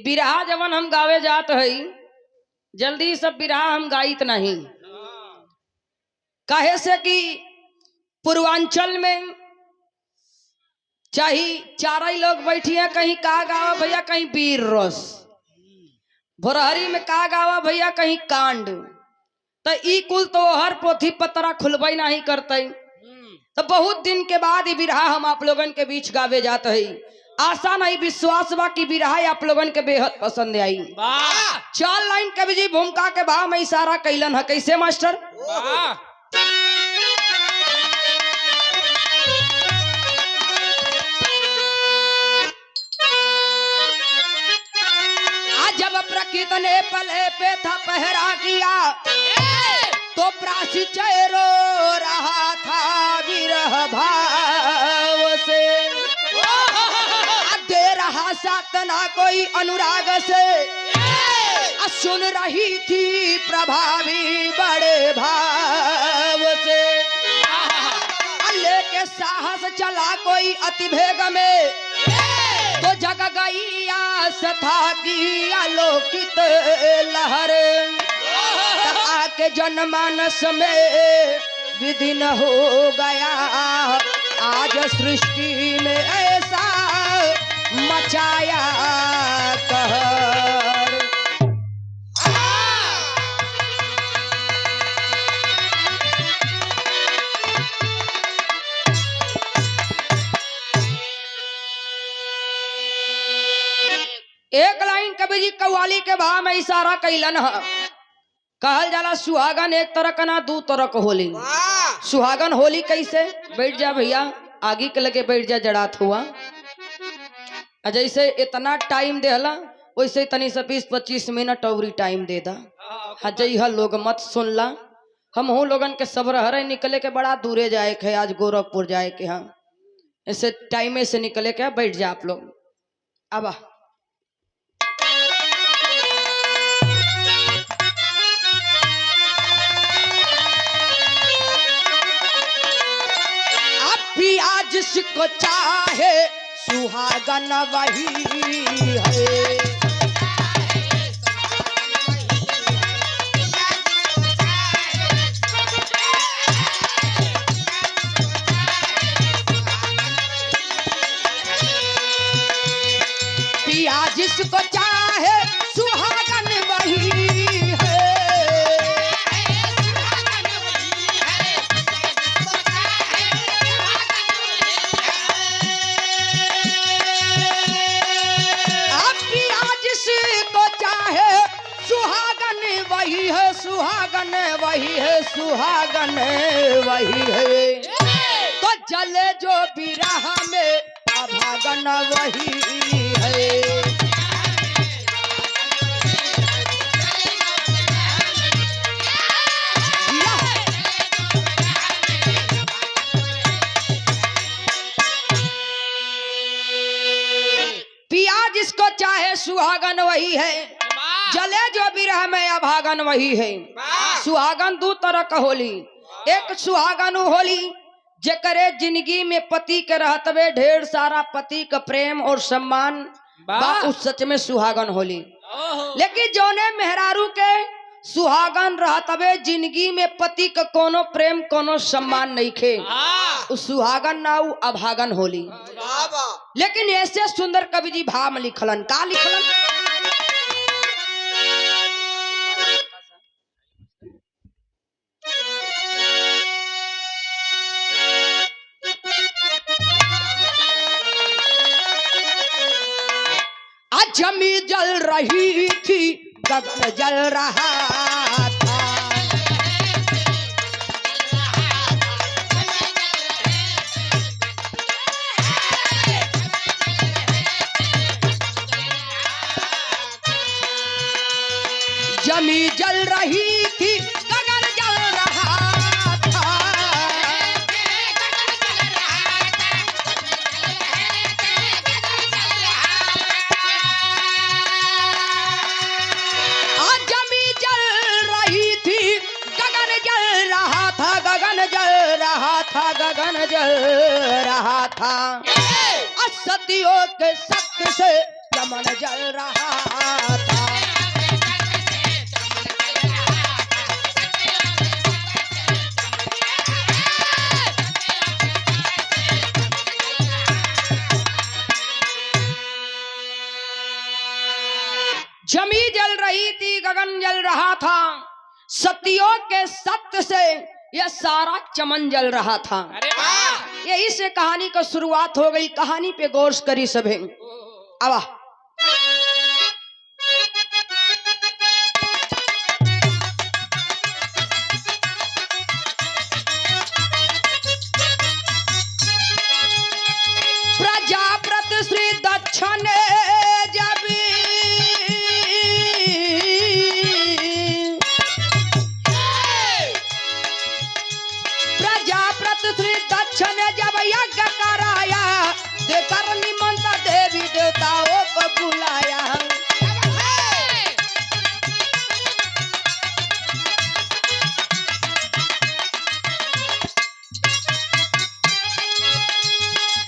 बिरहा जवन हम गावे जात हई जल्दी सब बिरहा हम गाइत नहीं, काहे से कि पूर्वांचल में चाहे चारा ही लोग बैठिए, कहीं का गावा भैया कहीं वीर रस, भोरहरी में का गावा भैया कहीं कांड, तो ई कुल तो हर पोथी पतरा खुलबई नहीं करते। तो बहुत दिन के बाद ये बिरहा हम आप लोगन के बीच गावे जात हई। आशा नहीं विश्वास बा कि बिरहा आप लोगन के बेहद पसंद आई। चार लाइन कवि जी भूमिका के भाव में इशारा कैलन है, कैसे मास्टर? आज जब प्रकृति ने पले पे था पहरा किया तो प्राची चेरो रहा था विरह भाव से, दे रहा सातना कोई अनुराग से, सुन रही थी प्रभावी बड़े भाव से, लेके साहस चला कोई अति भेग में, तो जग गई आस था की आलोकित लहर, आके जनमानस में विधि न हो गया, आज सृष्टि में ऐसा मचाया कहर। एक लाइन कवि जी कव्वाली के भाव में इशारा कैलन है, कहल जाला सुहागन एक तरह का ना दू तरह का होली। सुहागन होली कैसे? बैठ जा भैया आगे के लगे बैठ जा जड़ात हुआ, जैसे इतना टाइम देहला वैसे तनी से 20-25 मिनट और टाइम दे दा। जइहा लोग मत सुनला, हम हो लोगन के सब रह निकले के बड़ा दूरे जाए के, आज गोरखपुर जाए के, हाँ ऐसे टाइम से निकले के। बैठ जा आप लोग अब जिसको चाहे सुहागन वही है, पिया जिसको चाहे सुहागन वही है, सुहागन वही है, सुहागन वही है, तो जले जो बिरह में अभागन वही है। पिया जिसको चाहे सुहागन वही है, जले जो बिरह में अभागन वही है। सुहागन दो तरह का होली, एक सुहागन होली जेकरे जिंदगी में पति के रहतवे ढेर सारा पति का प्रेम और सम्मान बा, उस सच में सुहागन होली। लेकिन जोने मेहरारू के सुहागन रहतवे जिंदगी में पति का कोनो प्रेम कोनो सम्मान नहीं खे, उस सुहागन ना उ अभागन होली। लेकिन ऐसे सुंदर कवि जी भाव में लिखलन, का लिखलन? जमी जल रही थी गगन जल रहा था, जमी जल रही थी गगन जल रहा था, गगन जल रहा था, सदियों के सत्य से चमन जल रहा था। जमी जल रही थी, गगन जल रहा था, सतियों के सत्य से यह सारा चमन जल रहा था। अरे वाह! यही से कहानी का शुरुआत हो गई। कहानी पे गौर करी सभी। अब प्रजापति श्री दक्ष ने जब श्री दक्ष ने जब यज्ञ कराया, देकर निमंत्रण देवी देवताओं को बुलाया।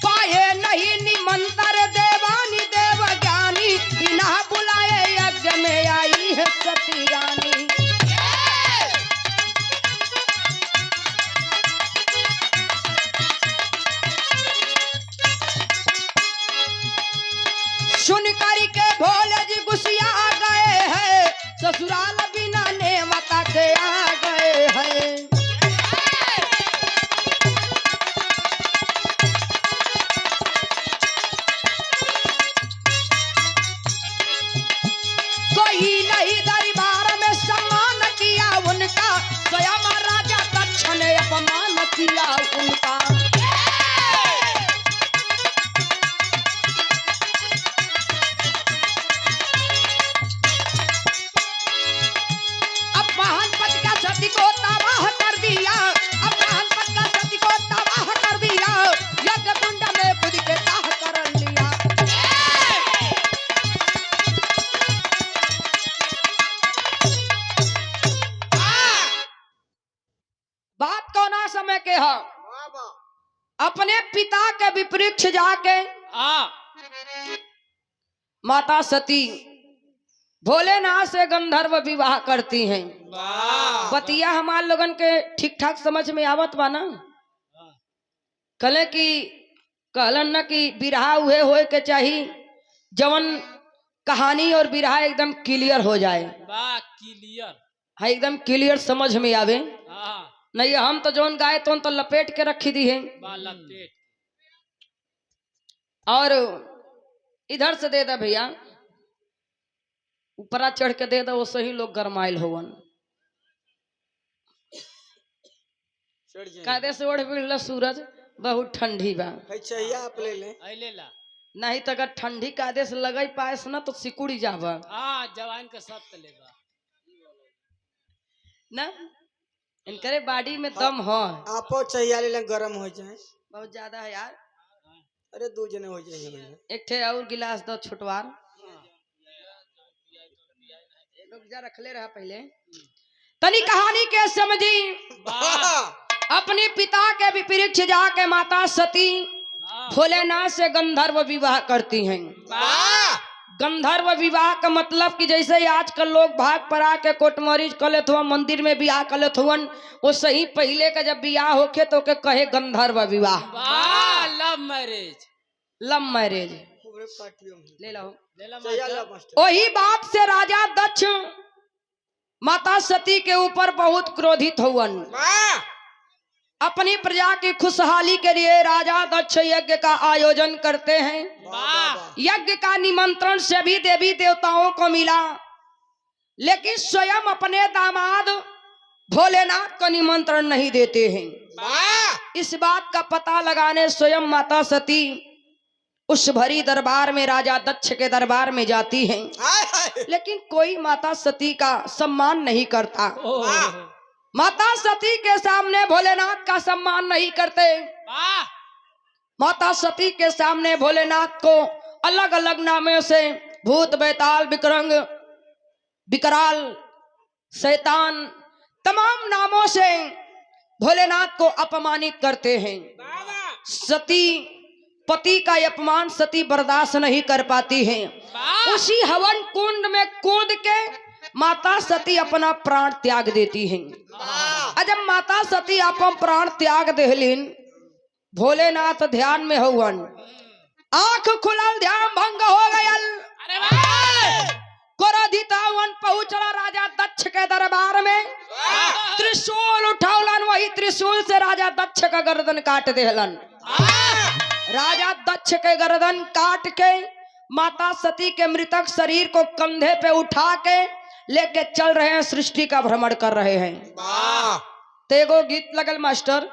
पाए नहीं निमंत्रण देवानी देव ज्ञानी, बिना बुलाए यज्ञ में आई है सती रानी। सुन करके भोले जी गुस्सिया आ गए हैं, ससुराल बिना नेवता के आ गए हैं। कोई नहीं दरबार में सम्मान किया उनका, स्वयं राजा दक्ष ने अपमान किया उनका। सती को तबाह कर दिया, अपमान पद का सती को तबाह कर दिया, यज्ञ कुंड में खुद के दाह कर लिया। बात कौना समय के है? अपने पिता के विपरीत जाके माता सती भोलेनाथ से गंधर्व विवाह करती हैं। बतिया हमार लोगन के ठीक ठाक समझ में आवत बा ना? कहलन न कि बिरहा हुए होए के चाहिए जवन कहानी और बिरहा एकदम क्लियर हो जाए। क्लियर है, एकदम क्लियर समझ में आवे। नहीं हम तो जौन गाय तो लपेट के रखी दी है, और इधर से दे दे भैया, ऊपरा चढ़ के दे दो, वैसे ही लोग गरमाइल होवन। कायदे से ओढ़ बिड़ला सूरज, बहुत ठंडी बा। आप ले ले। नहीं तो अगर ठंडी कायदे से लगे पाए ना तो सिकुड़ी जावा। जवान का सब लेगा ना, इनकरे बॉडी में दम हो। आपो चाहिए ले गरम हो जाए, बहुत ज्यादा है यार। अरे 2 जने हो जाए। एक ठे और गिलास दो छोटवार, जा रखले रहा पहले। तनी कहानी के समझी। अपने पिता के विपरीत जाके माता सती भोलेनाथ से गंधर्व विवाह करती हैं। गंधर्व विवाह का मतलब कि जैसे आजकल लोग भाग पड़ा के कोर्ट मैरिज कर लेत हुआ, मंदिर में बियाह कर लेत हुवन, वो सही पहले का जब बियाह होके तो के कहे गंधर्व विवाह। Love marriage. लव मैरिज ले लो। वही बात से राजा दक्ष माता सती के ऊपर बहुत क्रोधित हुवन। अपनी प्रजा की खुशहाली के लिए राजा दक्ष यज्ञ का आयोजन करते हैं। यज्ञ का निमंत्रण सभी देवी देवताओं को मिला, लेकिन स्वयं अपने दामाद भोलेनाथ को निमंत्रण नहीं देते हैं। इस बात का पता लगाने स्वयं माता सती उस भरी दरबार में, राजा दक्ष के दरबार में जाती हैं, लेकिन कोई माता सती का सम्मान नहीं करता। माता सती के सामने भोलेनाथ का सम्मान नहीं करते। माता सती के सामने भोलेनाथ को अलग अलग नामों से भूत, बैताल, विक्रंग, विकराल, शैतान, तमाम नामों से भोलेनाथ को अपमानित करते हैं। सती पति का अपमान सती बर्दाश्त नहीं कर पाती हैं। उसी हवन कुंड में कूद के माता सती अपना प्राण त्याग देती हैं। जब माता सती अपन प्राण त्याग देहलीन, भोलेनाथ ध्यान में हुवन, आंख खुलल, ध्यान भंग हो गयल। क्रोधितावन पहुंचला राजा दक्ष के दरबार में, त्रिशूल उठौलन, वही त्रिशूल से राजा दक्ष का गर्दन काट देहलन। राजा दक्ष के गर्दन काट के माता सती के मृतक शरीर को कंधे पे उठा के लेके चल रहे हैं, सृष्टि का भ्रमण कर रहे हैं। तेगो गीत लगल मास्टर,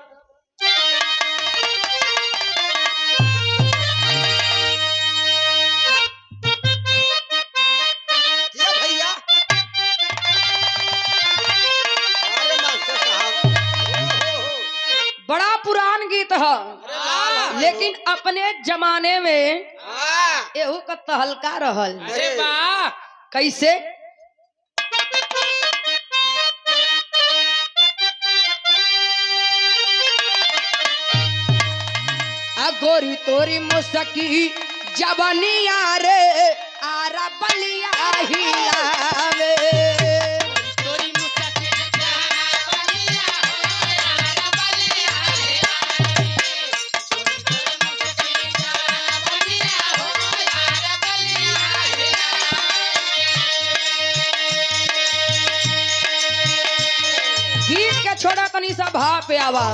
बड़ा पुरान गीत है, लेकिन अपने जमाने में एहू का तहलका रहल। अरे वाह, कैसे? गोरी तोरी मुसकी जबनिया रे, आरा बलिया हिलावे। गीत के छोड़ा तनी सा भाव पे आवा।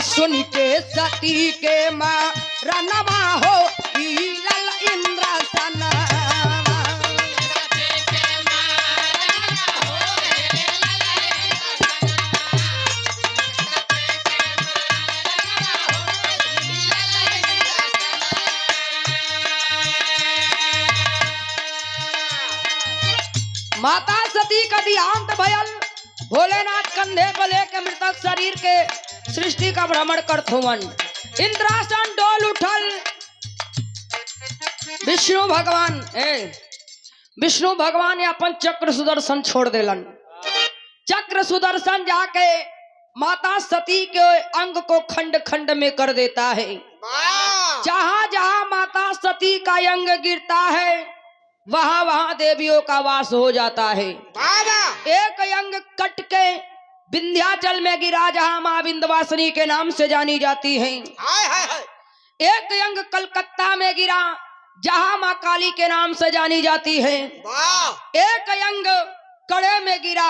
सुन के सती के माँ रनवा हो लल इंद्रासन। माता सती का देहांत भयल, भोलेनाथ कंधे पर लेके मृतक शरीर के सृष्टि का भ्रमण करत हुवन। इंद्रासन डोल उठल। विष्णु भगवान ने अपन चक्र सुदर्शन छोड़ देलन। चक्र सुदर्शन जाके माता सती के अंग को खंड खंड में कर देता है। जहां जहां माता सती का अंग गिरता है, वहां वहां देवियों का वास हो जाता है। एक अंग कट के विंध्याचल में गिरा, जहां मां विंध्यवासिनी के नाम से जानी जाती हैं। एक अंग कलकत्ता में गिरा, जहां मां काली के नाम से जानी जाती है। एक अंग कड़े में गिरा,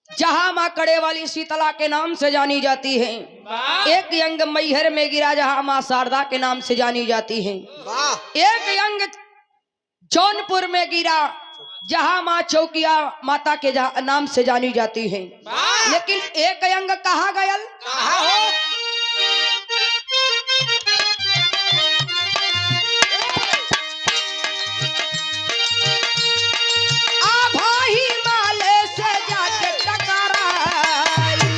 जहां मां कड़े वाली शीतला के नाम से जानी जाती है। एक अंग मैहर में गिरा, जहां मां शारदा के नाम से जानी जाती है। एक अंग जौनपुर में गिरा, जहां मां चौकिया माता के नाम से जानी जाती है। लेकिन एक अंग कहा गयल, आभा हिमालय से जाके टकराई।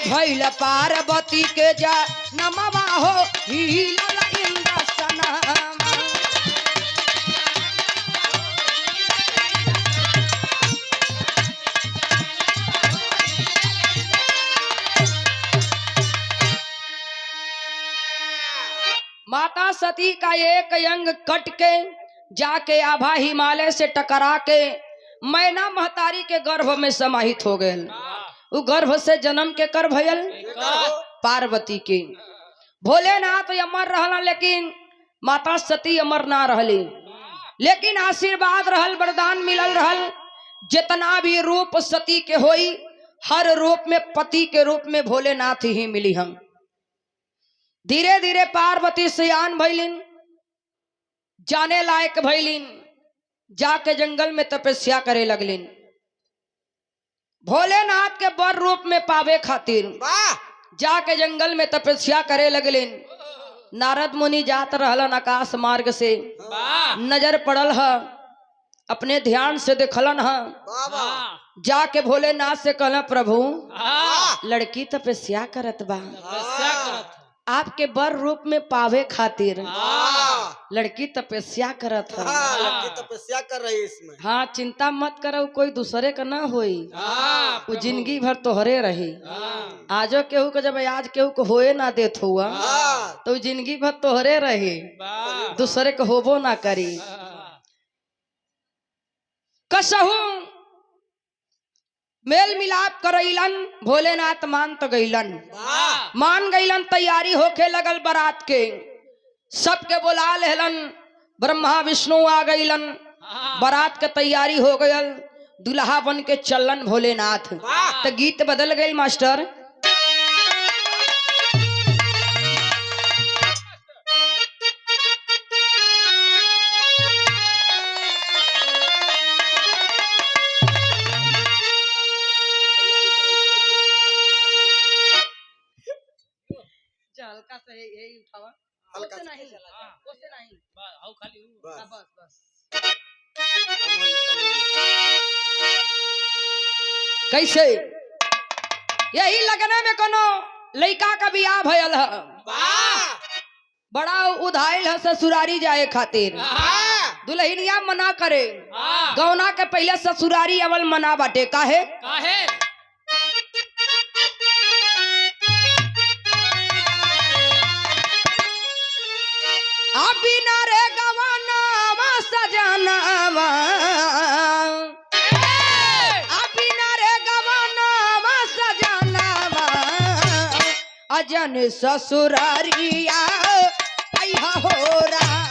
भैल पार्वती के जा नमवा हो हिलल इंद्रसनमा। माता सती का एक अंग कट के जाके आभा हिमालय से टकरा के मैना महतारी के गर्भ में समाहित हो गए। वो गर्भ से जन्म के कर भयल पार्वती के। भोलेनाथ अमर रहला, लेकिन माता सती अमर ना रहली। लेकिन आशीर्वाद रहल, वरदान मिलल रहल। जितना भी रूप सती के होई, हर रूप में पति के रूप में भोलेनाथ ही मिली हम। धीरे धीरे पार्वती सियान भइलिन, जाने लायक भइलिन, जाके जंगल में तपस्या करे लगलिन। भोलेनाथ के बर रूप में पावे खातिर वाह जाके जंगल में तपस्या करे लगलिन। नारद मुनि जात रहलन आकाश मार्ग से, वाह नजर पड़ल ह, अपने ध्यान से देखलन ह, वाह वाह वाह जाके भोलेनाथ से कहला प्रभु हाँ लड़की तपस्या करत बा, तपस्या करत है। आपके बर रूप में पावे खातिर हाँ लड़की तपस्या करत है। हाँ, लड़की तपस्या कर रही है इसमें। हाँ चिंता मत करो, कोई दूसरे का ना होई, हाँ वो जिंदगी भर तोहरे रही। हाँ आजो केहू को जब आज केहू को होए ना देत हुआ हाँ तो जिंदगी भर तोहरे रही, वाह दूसरे को होबो ना करी। हाँ, कसहू मेल मिलाप करैलन, भोलेनाथ मान तो गईलन, वाह मान गईलन। तैयारी होके लगल बारात के, सबके बुला लेहलन, ब्रह्मा विष्णु आ गईलन, हाँ बारात के तैयारी हो गयल, दुल्हा बन के चलन भोलेनाथ। वाह तो गीत बदल गई मास्टर। हल्का सा यही उठावा, हल्का उससे सा। नहीं, हाँ। उससे नहीं, बस आओ खाली हूँ। बस बस बस। कैसे यही लगने में कोनो लड़का का बियाह भयल है, वाह बड़ा उधाइल है ससुरारी जाए खातिर। हाँ दुल्हनिया मना करे, हाँ गौना के पहले ससुरारी अवल मना बाटे, काहे काहे बिना रे गवाना सजनावा, बिना रे गवाना सजनावा, अजन ससुरारिया अइहा हो राम।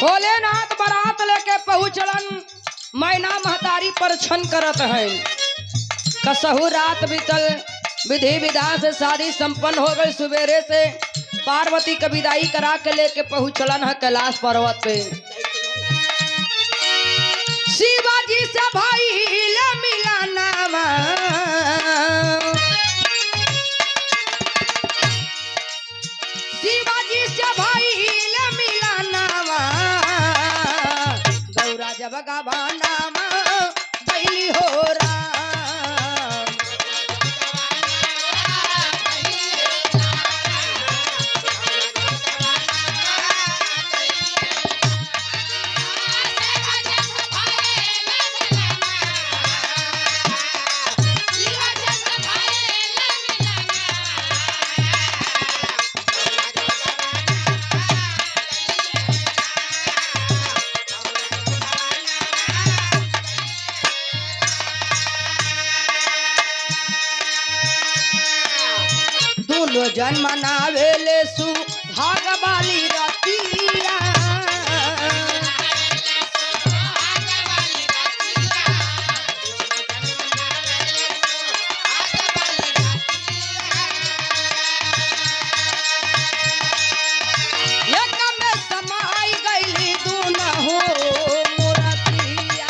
भोलेनाथ बारात लेके पहुंचलन, मैना महतारी पर छन करत है। कसहू रात बीतल, विधि विधान से शादी संपन्न हो गई। सवेरे से पार्वती का विदाई करा के लेके पहुंचलन है कैलाश पर्वत पे। शिवाजी से भाई ले मिलाना, शिवाजी से भाई ले मिलाना, गौरा जब गवाना बैली हो राम। दोनों जन मनावेले सुहाग वाली रतिया, एक में समाई गईली दोनों हो मूर्तिया।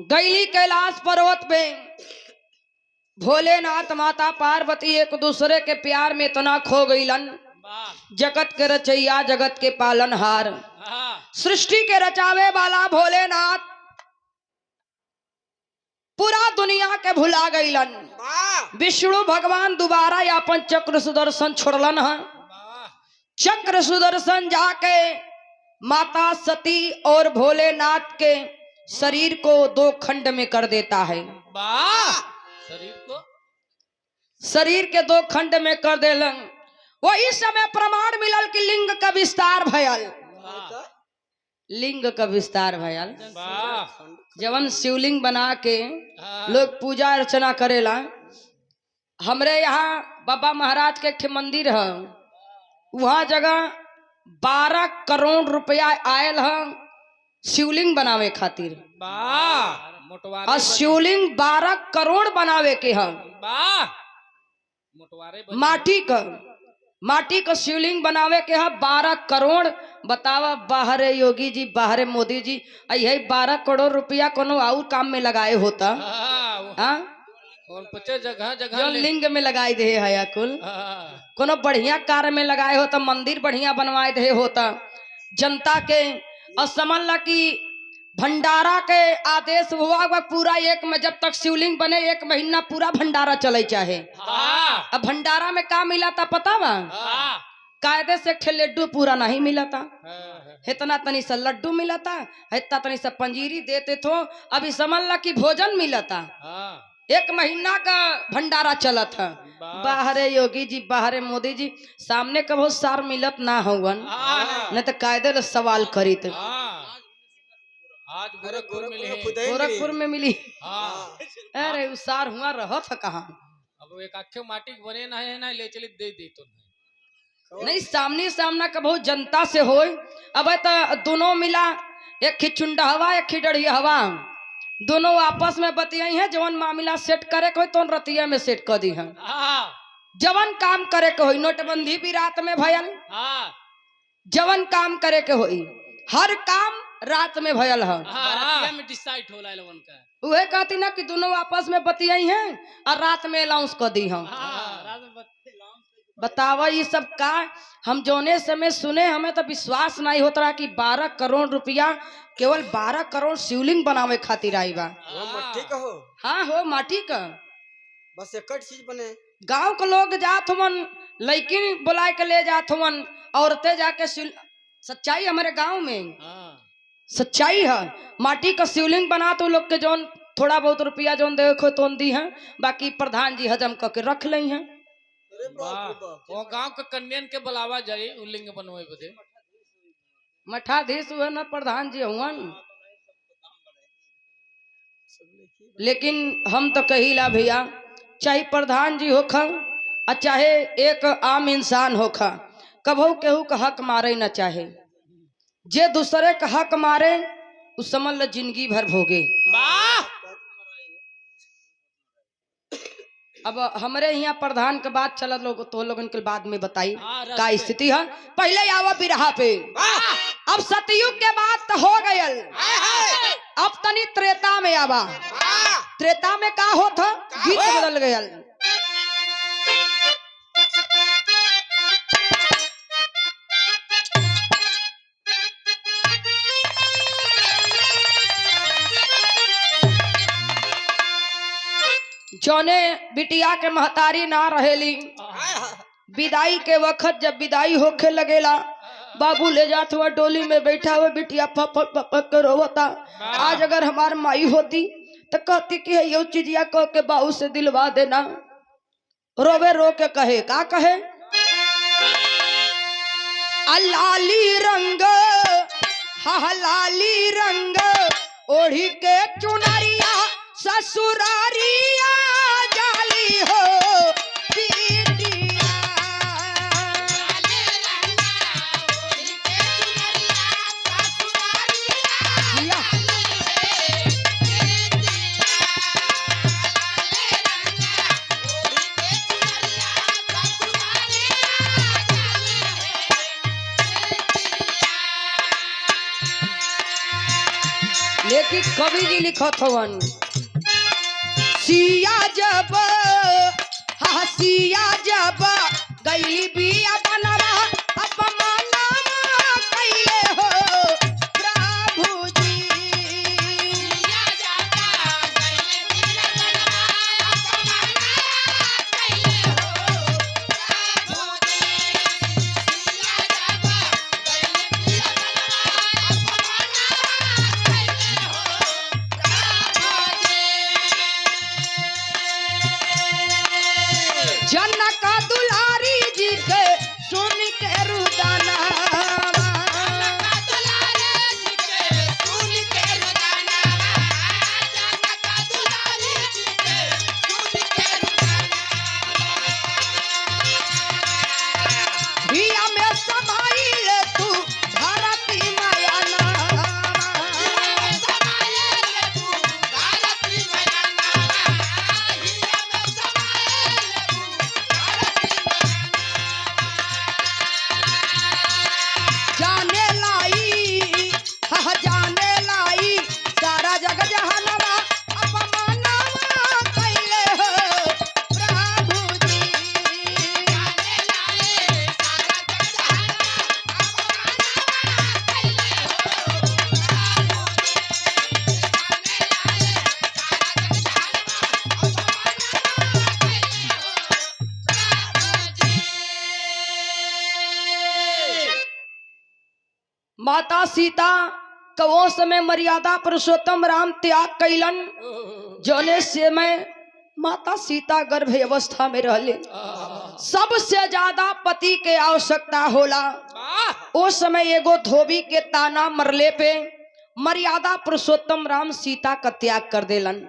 गैली कैलाश पर्वत पे भोलेनाथ माता पार्वती एक दूसरे के प्यार में इतना खो गईलन। वाह जगत के रचैया जगत के पालनहार हाँ सृष्टि के रचावे वाला भोलेनाथ पूरा दुनिया के भुला गईलन। वाह विष्णु भगवान दोबारा अपन चक्र सुदर्शन छोड़लन है। वाह चक्र सुदर्शन जाके माता सती और भोलेनाथ के शरीर को दो खंड में कर देता है। वाह शरीर को शरीर के दो खंड में कर देलन। वही समय प्रमाण मिलल कि लिंग का विस्तार भयल। वाह लिंग का विस्तार भयल। वाह जवन शिवलिंग बना के हाँ। लोग पूजा अर्चना करेला। हमरे यहाँ बाबा महाराज के एक ठे मंदिर है, वहाँ जगह 12 करोड़ रुपया आयल है शिवलिंग बनावे खातिर। वाह मोटवारे और शिवलिंग 12 करोड़ बनावे के है। वाह मोटवारे माटी का शिवलिंग बनावे के है 12 करोड़। बतावा बाहरे योगी जी बाहरे मोदी जी यही 12 करोड़ रुपया कोनो और काम में लगाए होता। हाँ और पचे जगह जो जगह लिंग में लगाए दे है कुल हाँ। कोनो बढ़िया कार्य में लगाए होता, मंदिर बढ़िया बनवाए दे होता जनता के। और समझ ला कि भंडारा के आदेश हुआ पूरा एक में जब तक शिवलिंग बने 1 महीना पूरा भंडारा चले चाहे। हाँ। अब भंडारा में का मिला था पता बा? हाँ। कायदे से एक ठे लड्डू पूरा नहीं मिला था। हाँ। इतना तनी सा लड्डू मिला था, इतना तनी सा पंजीरी देते थो। अभी समझ ला कि भोजन मिला था। हाँ। 1 महीना का भंडारा चला था। बाहरे योगी जी बाहरे मोदी जी सामने कभो सार मिलत ना होवन, हाँ। न तो कायदे ले सवाल करी। हाँ। आज गोरखपुर मिले हैं। गोरखपुर में मिली। हाँ। अरे उ सार हुआ रह था कहाँ? अब एक आखे माटी के बने ना है ना ले चली दे तो नहीं सामने सामना कभो जनता से हो। अब तो दोनों मिला, एक खिचुंडा हवा एक खिडड़ी हवा, दोनों आपस में बतियाई है। जवन मामला सेट करे को तो रतिया में सेट कर दी है। हाँ। जवन काम करे के होई नोटबंदी भी रात में भयल। हाँ। जवन काम करे के होई हर काम रात में भयल है। हाँ। में डिसाइड होला लोगन का। उहे कहती ना कि दोनों आपस में बतियाई हैं और रात में अलाउंस कर दी हम। हाँ। रात में बतावा ये सब का हम जोने समय सुने हमें तो विश्वास नहीं होता रहा कि 12 करोड़ रुपया केवल 12 करोड़ शिवलिंग बनावे खातिर आई बा। वो मट्टी का हो, हाँ हो माटी का। बस एक चीज बने। गांव के लोग जात हुवन, लड़किन बुलाए के ले जात हुवन, औरतें जाके सच्चाई हमारे गांव में हाँ। सच्चाई है। माटी का शिवलिंग बना तो लोग के जौन थोड़ा बहुत रुपया जौन देखो तो दी है, बाकी प्रधान जी हजम करके रख ली हैं। अरे बाप रे बाप। वो गांव के कन्यान के बुलावा जाए उ लिंग बनवाए बदे। मठाधीश हुए न प्रधान जी हुवन। लेकिन हम तो कहिला भैया चाहे प्रधान जी होखा और चाहे एक आम इंसान होखा, कभू केहू का हक मारे न चाहे। जे दूसरे का हक मारे उस समझ ल जिंदगी भर भोगे। वाह। अब हमारे यहाँ प्रधान के बात चलत लोग तो लोगन के बाद में बताई हाँ, का स्थिति है। पहले आवा बिरहा पे। अब सतयुग के बाद तो हो गयल, अब तनी त्रेता में आवा। त्रेता में का होता गीत बदल गयल। जौने बिटिया के महतारी ना रहेली, विदाई के वक्त जब विदाई होखे लगेला, बाबू ले जात हुआ डोली में बैठा हुआ, बिटिया पप पप कर रोता। आज अगर हमार माई होती तो कहती कि ये चीजिया कह के बाबू से दिलवा देना। रोवे रो के कहे का कहे, लाली रंग हा लाली रंग ओढ़ी के चुनरिया ससुरारिया जाली हो बिटिया। देखी कवि जी लिखत हवन सिया जब हाँ सिया जब गई बिया बनवा अपमानवा कैले हो प्रभु जी जनक दुलारी जी के सुन के रुदाना हिया में समाइल तू धरती माया नामा जाने लाई हाँ जाने लाई सारा जग जहानवा अपमानवा कैले हो प्रभु जी माता सीता कवो समय मर्यादा पुरुषोत्तम राम त्याग कैलन जोने से मैं माता सीता गर्भ अवस्था में रहले सबसे ज्यादा पति के आवश्यकता होला ओ समय एगो धोबी के ताना मरले पे मर्यादा पुरुषोत्तम राम सीता का त्याग कर देलन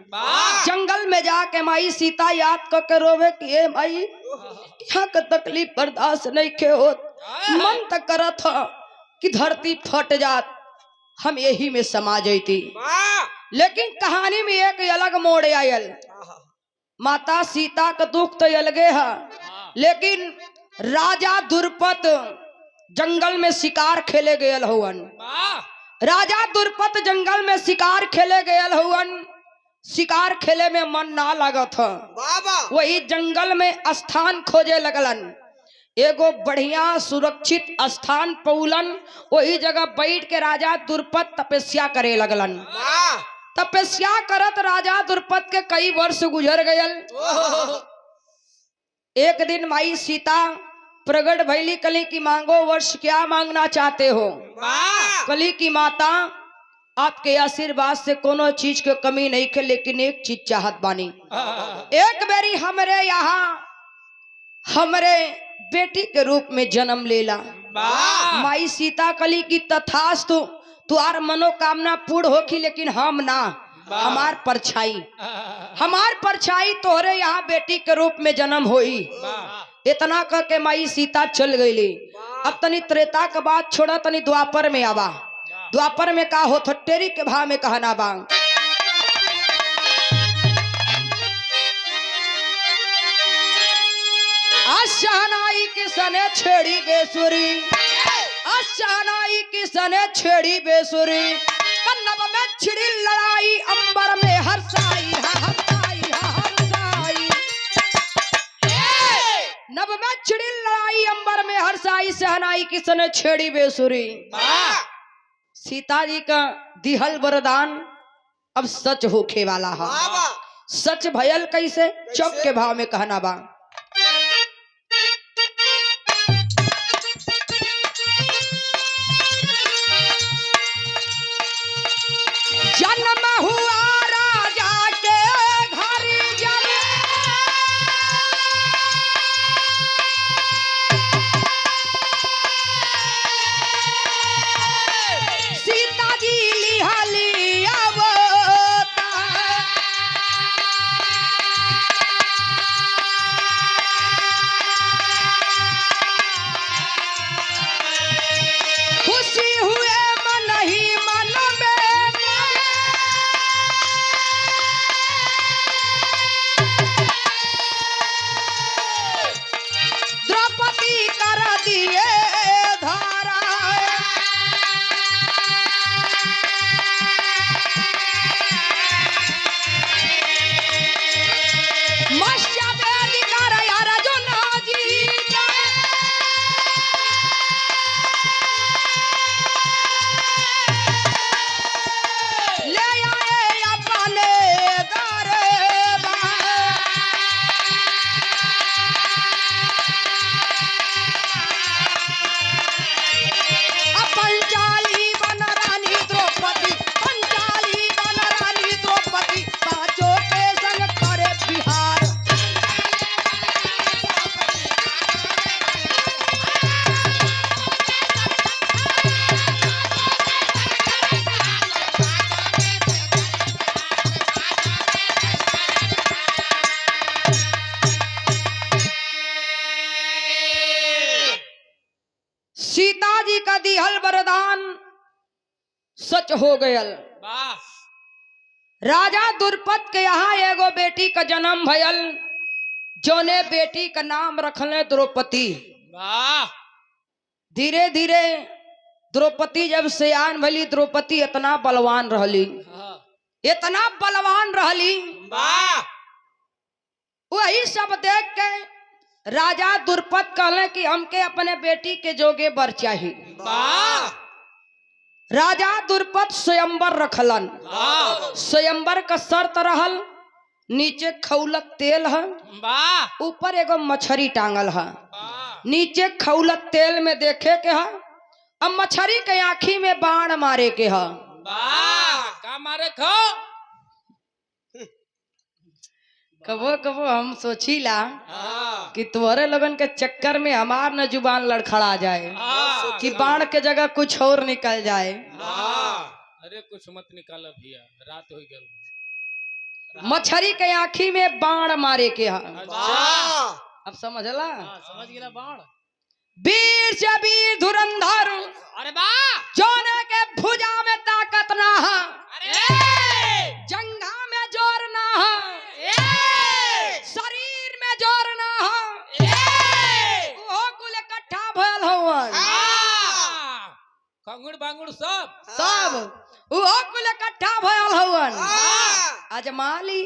जंगल में जाके माई सीता याद करके रोवे कि ए माई यहाँ का तकलीफ बर्दाश्त नहीं के होत मन तक करत ह कि धरती फट जात हम यही में समा जैती लेकिन कहानी में एक अलग मोड़ आयल माता सीता का दुख तो अलगे है लेकिन राजा दुर्पत जंगल में शिकार खेले गयल हुवन राजा दुर्पत जंगल में शिकार खेले गयल हुवन शिकार खेले में मन ना लागत ह वही जंगल में स्थान खोजे लगलन एगो बढ़िया सुरक्षित स्थान पौलन वही जगह बैठ के राजा दुर्पत तपस्या करे लगलन तपस्या करत राजा दुर्पत के कई वर्ष गुजर गयल एक दिन माई सीता प्रगट भैली कली की मांगो वर्ष क्या मांगना चाहते हो कली की माता आपके आशीर्वाद से कोनो चीज के कमी नहीं के लेकिन एक चीज चाहत बानी एक बेरी हमरे यहाँ हमरे बेटी के रूप में जन्म लेला माई सीता कली की तथास्तु तुहार मनोकामना पूर्ण होखी लेकिन हम ना हमार परछाई तोहरे यहाँ बेटी के रूप में जन्म होई इतना कह के माई सीता चल गईली अब तनी त्रेता के बाद छोड़ा तनी द्वापर में आवा द्वापर में का हो टेरी के भाव में कहना बांग शहनाई किसने छेड़ी बेसुरी शहनाई किसने छेड़ी बेसुरी नभ में छिड़ी लड़ाई अंबर में हर्षाई हर्षाई नभ में छिड़ी लड़ाई अंबर में हर्षाई शहनाई किसने छेड़ी बेसुरी सीता जी का दिहल वरदान अब सच होखे वाला है सच भयल कैसे चौक के भाव में कहना बा जन्म हुआ राजा के घर जले सीता जी लिहली अवतार नष्ट हो गयल। वाह राजा दुर्पद के यहाँ एगो बेटी का जन्म भयल, जोने बेटी का नाम रखले द्रौपदी। वाह धीरे धीरे द्रौपदी जब सयान भली, द्रौपदी इतना बलवान रहली, हाँ इतना बलवान रहली, वाह वही सब देख के राजा दुर्पद कहले कि हमके अपने बेटी के जोगे बर चाहिए। वाह राजा दुर्पद स्वयंवर रखलन। वाह स्वयंवर का शर्त रहल, नीचे खौलत तेल है, वाह ऊपर एगो मछरी टांगल है। वाह नीचे खौलत तेल में देखे के है, अब मछरी के आँखी में बाण मारे के है। वाह का मारे खो कबो कबो हम सोचीला हाँ कि तुम्हारे लोगन के चक्कर में हमार न जुबान लड़खड़ा जाए, हाँ कि बाण के जगह कुछ और निकल जाए। हाँ अरे कुछ मत निकाला भैया, रात हो गई। मछरी के आँखी में बाण मारे के है। अच्छा अब समझला? हाँ, समझ गया बाण। वीर से वीर धुरंधर, अरे वाह जोने के भुजा में ताकत ना है, अरे जंघा में जोर ना है, शरीर में जोर ना है, वो कुल इकट्ठा भयल हवन। खंगुड़ बांगुड़ सब वो कुल इकट्ठा भयल हवन। अजमाली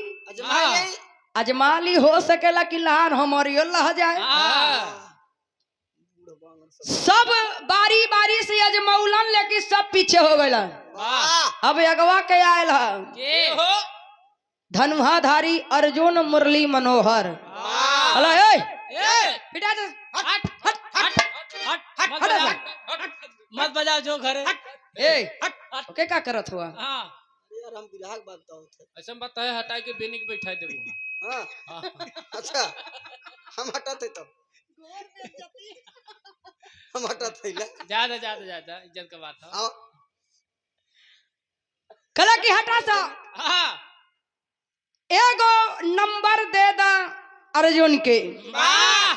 अजमाली हो सकेला कि लहान हमारियो लह जाए। सब बारी बारी से अजमौलन, लेकिन सब पीछे हो गए। अब अगवा के आयल है हो धनुहाधारी अर्जुन मुरली मनोहर। अला ए पिटा दे, हट हट हट हट मत बजाओ, मत बजाओ जो घरे। ए ओके का करत हुआ? हाँ यार हम बिरहा के बात बताओ। ऐसा बात है, हटाई के बेनी के बैठा देबो। हाँ अच्छा हम हटाते तब हम हटाते ला ज्यादा ज्यादा ज्यादा इज्जत का बात है। आओ कला की हटा सा हाँ एगो नंबर दे दा अर्जुन के। वाह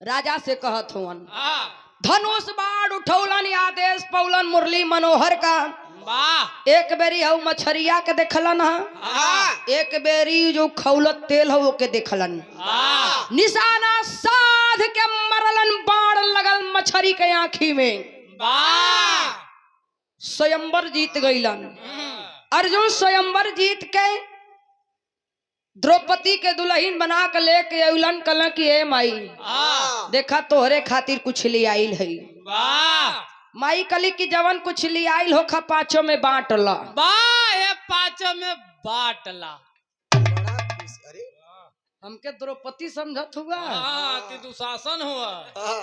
राजा से कहत हुवन, हाँ धनुष बाण उठौलन, आदेश पौलन मुरली मनोहर का। वाह एक बेरी हऊ मछरिया के देखलन है, हाँ एक बेरी जो खौलत तेल है वो के देखलन। वाह निशाना साध के मरलन, बाण लगल मछरी के आँखी में। वाह स्वयंवर जीत गईलन। अर्जुन स्वयंवर जीत के द्रौपदी के दुल्हन बना के लेके अइलन। कल की ए माई देखा तोहरे खातिर कुछ ले आइल है। वाह माई कली की जवन कुछ ले आइल हो खा पांचों में बांट ला। वाह ये पांचों में बाटला। बड़ा खुश। अरे हमके द्रौपदी समझत हुआ? हाँ ती दुशासन हुआ। हाँ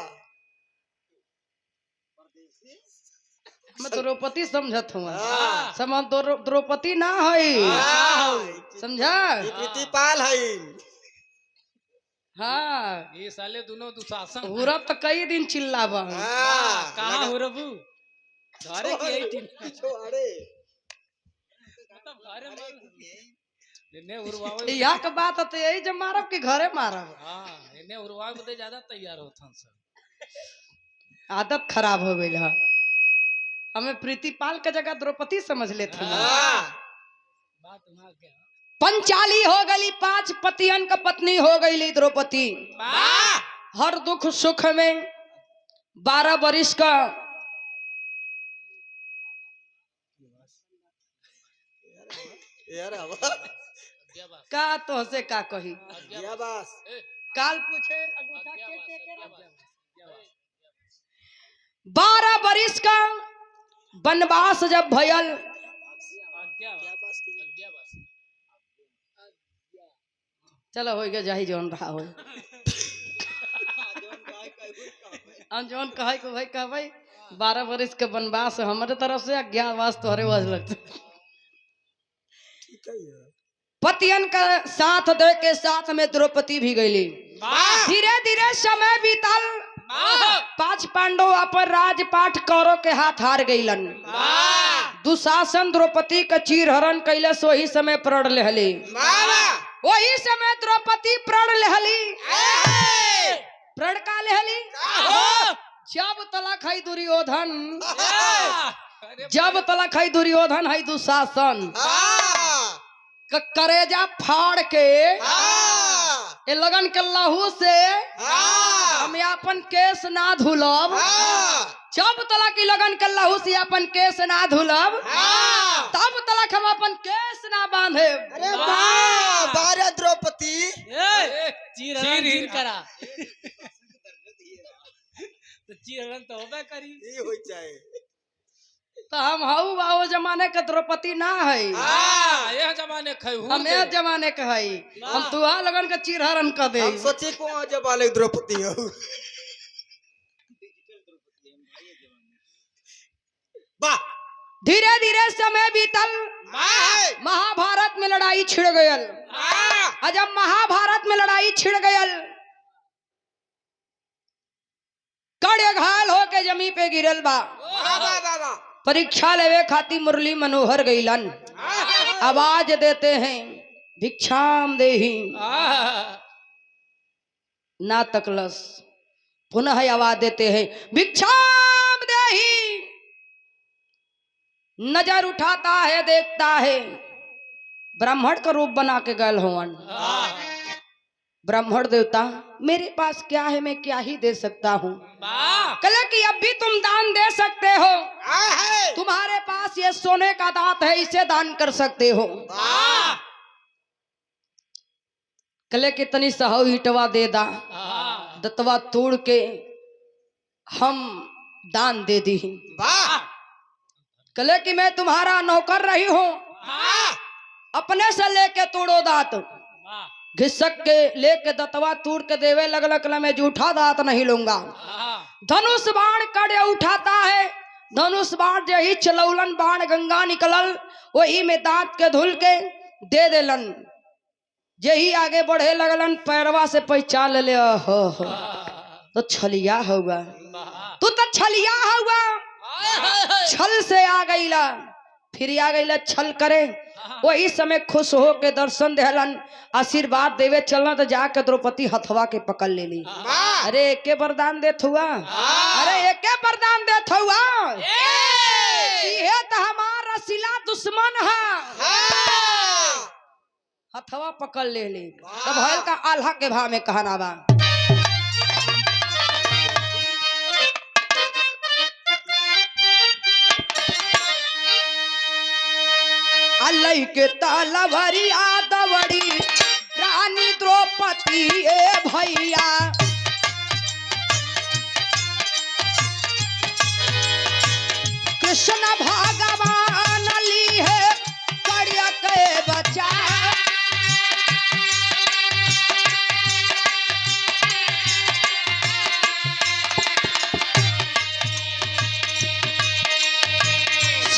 मैं द्रौपदी समझत हुआ। हाँ। समझ द्रौपदी ना है, समझा? प्रीतिपाल है। हाँ ये साले दोनों दुशासन। पूरा तो कई दिन चिल्लावा। हाँ कहाँ हो रबू? घरे की यही टीम। अरे मतलब घरे में इन्हें उड़वावे। यहाँ के बात है यही जब मारब के घरे मारब। हाँ इन्हें उड़वावे बदे ज्यादा तैयार होथन सब। आदत खराब हो गई है। हमें प्रीतिपाल के जगह द्रौपदी समझ लेते हैं। हाँ बात वहाँ क्या? पंचाली हो गई, 5 पतियन का पत्नी हो गई द्रौपदी। वाह हर दुख सुख में 12 वर्ष का यार अब क्या बात? का तो से का कही। या बस काल पूछे अंगूठा के टेके 12 वर्ष का वनवास जब भयल, चलो हो गया जाही जौन रहा हो। हम जौन कहे को भाई कह भाई 12 वर्ष के वनवास हमारे तरफ से, अज्ञातवास तोहरे वाज लगता। ठीक है यार। पतियन का साथ दे के साथ में द्रौपदी भी गईली। वाह धीरे धीरे समय बीतल। वाह 5 पांडव अपन राजपाट कौरव के हाथ हार गईलन। वाह दुशासन द्रौपदी का चीरहरण कैलस, वही समय प्रण लेहली। वही समय द्रौपदी प्रण लेहली। प्रण का लेहली? जब तलक है दुर्योधन जब तलक है दुर्योधन है दुशासन हाँ करेजा फाड़ के हाँ ए लगन के लहू से हाँ हम अपन केस ना धुलब। हाँ जब तलक ई लगन के लहू से अपन केस ना धुलब हाँ तब तलक हम अपन केस ना बांधे। अरे वाह बारे द्रौपदी चीर करा तो चीरन तो होबे करी। ये हो जाए तो हम हऊ बाबू जमाने के द्रौपदी ना है, हाँ यह जमाने खैहू हम ए जमाने के है। हम तुहा लगन के चिरहरण कर दे। हम सोचे को जब वाले द्रौपदी हो वाह धीरे धीरे समय बीतल, महाभारत में लड़ाई छिड़ गयल। और जब महाभारत में लड़ाई छिड़ गयल कड़े घायल होके जमी पे गिरल बा। परीक्षा लेवे खातिर मुरली मनोहर गईलन। आवाज देते हैं भिक्षाम देही ना तकलस। पुनः आवाज देते हैं भिक्षाम देही। नजर उठाता है देखता है ब्राह्मण का रूप बना के गल होवन। ब्राह्मण देवता मेरे पास क्या है, मैं क्या ही दे सकता हूँ। कले कि अब भी तुम दान दे सकते हो, तुम्हारे पास ये सोने का दांत है, इसे दान कर सकते हो। कले कि तनी सहो ईटवा दे दा, दतवा तोड़ के हम दान दे दी। कले कि मैं तुम्हारा नौकर रही हूँ, अपने से लेके तोड़ो दांत। घिसक के लेके दतवा तोड़ के देवे लगलक मैं जूठा दांत नहीं लूंगा। धनुष बाण कड़े उठाता है, धनुष बाण यही चलौलन बाण गंगा निकलल, वही में दांत के धुल के दे देलन। यही आगे बढ़े लगलन पैरवा से पहचान ले हो तो छलिया होगा, तू तो छलिया होगा। छल से आ गईला, फिर आ गईला छल करे। वही समय खुश हो के दर्शन देहलन, आशीर्वाद देवे चलना तो जाके द्रौपदी हथवा के पकड़ ले ली। अरे एके वरदान देत हुआ, अरे एके वरदान देत हुआ, ये तो हमारा रसीला दुश्मन है। हथवा पकड़ ले ली। तब हल का आल्हा के भाव में कहना बा अल्लाह के तालवरिया दवड़ी रानी द्रौपदी ए भैया। कृष्ण भगवान ली है कड़िया के बचा।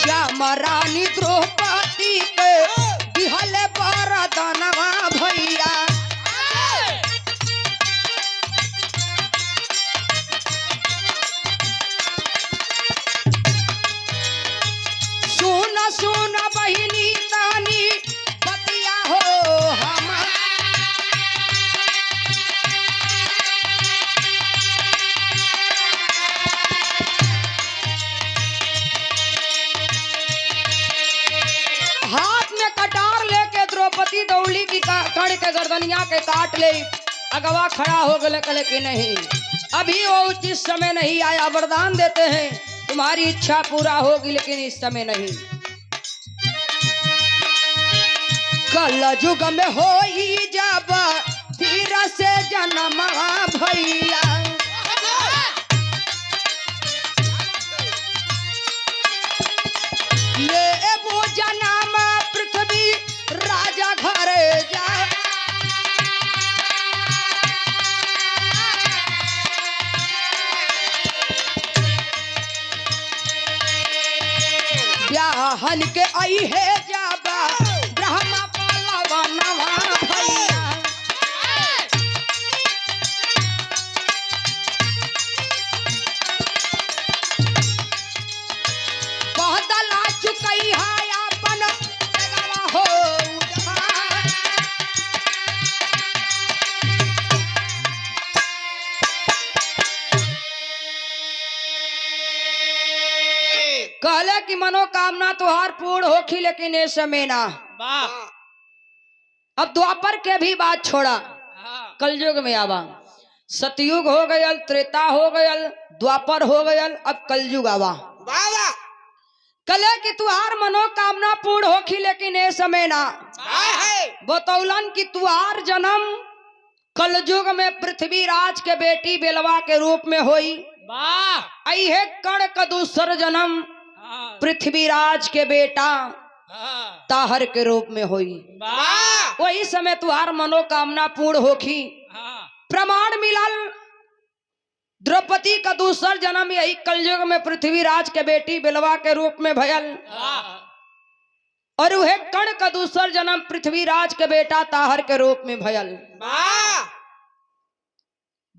श्याम रानी द्रौपदी के दिहले बरदनवा भैया। सुन सुन बहिनी तानी बतिया हो हम। हाथ में कटार लेके द्रौपदी दौड़ी की कड़ के गर्दनिया के काट ले। अगवा खड़ा हो गए, कले कि नहीं अभी वो उचित समय नहीं आया, वरदान देते हैं तुम्हारी इच्छा पूरा होगी लेकिन इस समय नहीं। कल युग में हो ही जब धीर से जन्म भैया। ये वो जन्म पृथ्वी राजा घर जा। ब्याहन के आई है जाबा ब्रह्मा पालवा नवा भैया। बदला चुकई है अपन जगवा हो कहले कि मनोकामना तुहार पूर्ण होखी, लेकिन ए समय ना। वाह अब द्वापर के भी बात छोड़ा, हाँ कलयुग में आवा। सतयुग हो गयल, त्रेता हो गयल, द्वापर हो गयल, अब कलयुग आवा। वाह वाह कले कि तुहार मनोकामना पूर्ण होखी, लेकिन ए समय ना। है बतौलन कि तुहार जन्म कलयुग में पृथ्वीराज के बेटी बेलवा के रूप में होई। वाह अहे कण का दूसर जन्म हाँ पृथ्वीराज के बेटा हाँ ताहर के रूप में होई। वाह वही समय तुहार मनोकामना पूर्ण होखी। हाँ प्रमाण मिलल द्रौपदी का दूसर जन्म यही कलयुग में पृथ्वीराज के बेटी बेलवा के रूप में भयल, वाह और वह कण का दूसर जन्म पृथ्वीराज के बेटा ताहर के रूप में भयल। वाह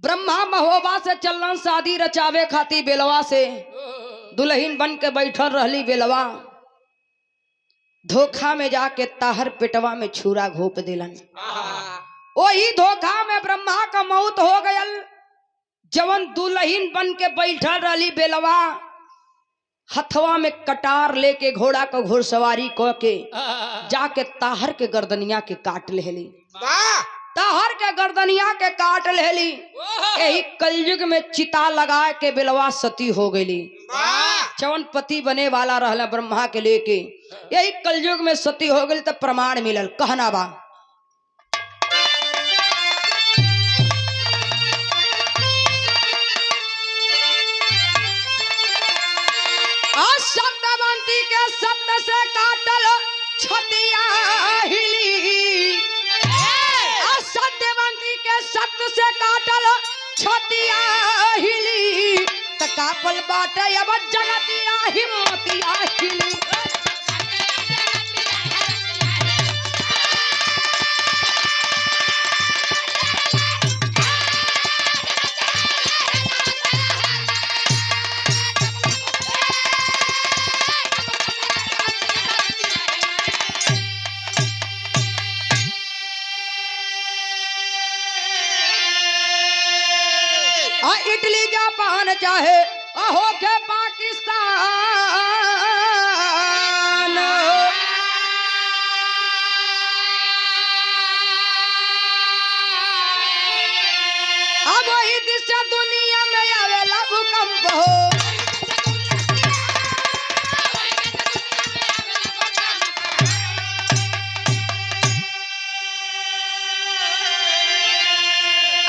ब्रह्मा महोबा से चलन शादी रचावे खाती बेलवा से दुल्हन बन के बैठल रहली बेलवा। धोखा में जाके ताहर पेटवा में छुरा घोप दिलन। वही धोखा में ब्रह्मा का मौत हो गयल। जवन दुल्हन बन के बैठल रहली बेलवा, हथवा में कटार लेके घोड़ा को घुड़सवारी क के जाके ताहर के गर्दनिया के काट लेली। वाह ताहर के गर्दनिया के काट लेली। यही कलयुग में चिता लगा के बेलवा सती हो गई। वाह जवन पति बने वाला रहला ब्रह्मा के लेके, यही कलयुग में सती हो गई। तब प्रमाण मिलल, कहना बा सत्यवंती के सत्य से काटल छतिया हिली। सत्यवंती के सत्य से काटल छतिया हिली। त कापल बाटे अब जगतिया हिम्मतिया हिली। इटली जापान चाहे हो के पाकिस्तान, अब वही दिशा दुनिया में आवेला भूकंप हो।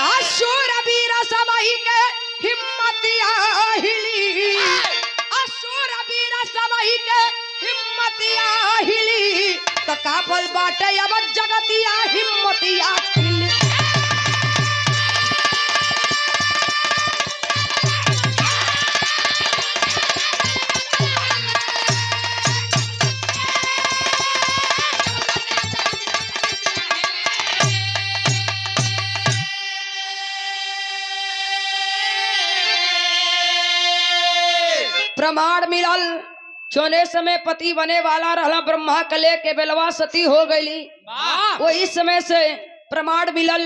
असुर वीर सबही के हिम्मतिया हिली। असुर वीर सबही के हिम्मतिया हिली। त कापल बाटे अब जगतिया हिम्मतिया हिली। प्रमाण मिलल, चौने समय पति बने वाला रहला ब्रह्मा के लेके बेलवा सती हो गई। वही समय से प्रमाण मिलल,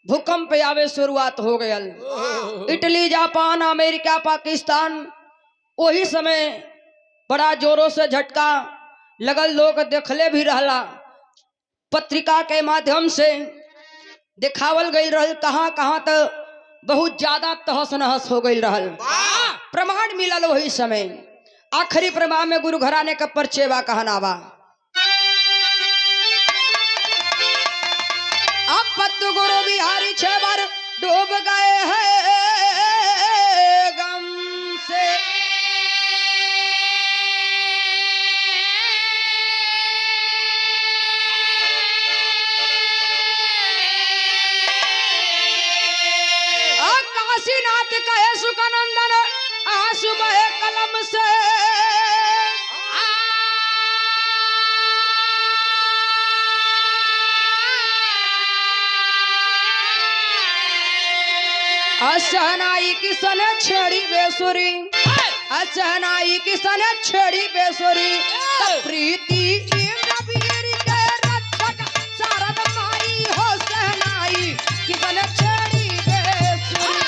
भूकंप आवे शुरुआत हो गयल। इटली जापान अमेरिका पाकिस्तान वही समय बड़ा जोरों से झटका लगल। लोग देखले भी रहला, पत्रिका के माध्यम से दिखावल गई रहल। कहाँ कहाँ तो बहुत ज्यादा तहस नहस हो गई रहल। प्रमाण मिलल वही समय। आखिरी प्रमाण में गुरु घराने का परचेवा कहनावा। अब पत्तू गुरु बिहारी 6 बार डूब गए हैं गम से। काशीनाथ कहे सुखनंदन आंसू बहे कलम से। असहनाई किसन छेड़ी बेसुरी, असहनाई किसन छेड़ी बेसुरी। प्रीति इंद्रवीर के रक्षक शारद माई हो सहनाई किसन छेड़ी बेसुरी।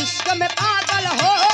इश्क में पागल हो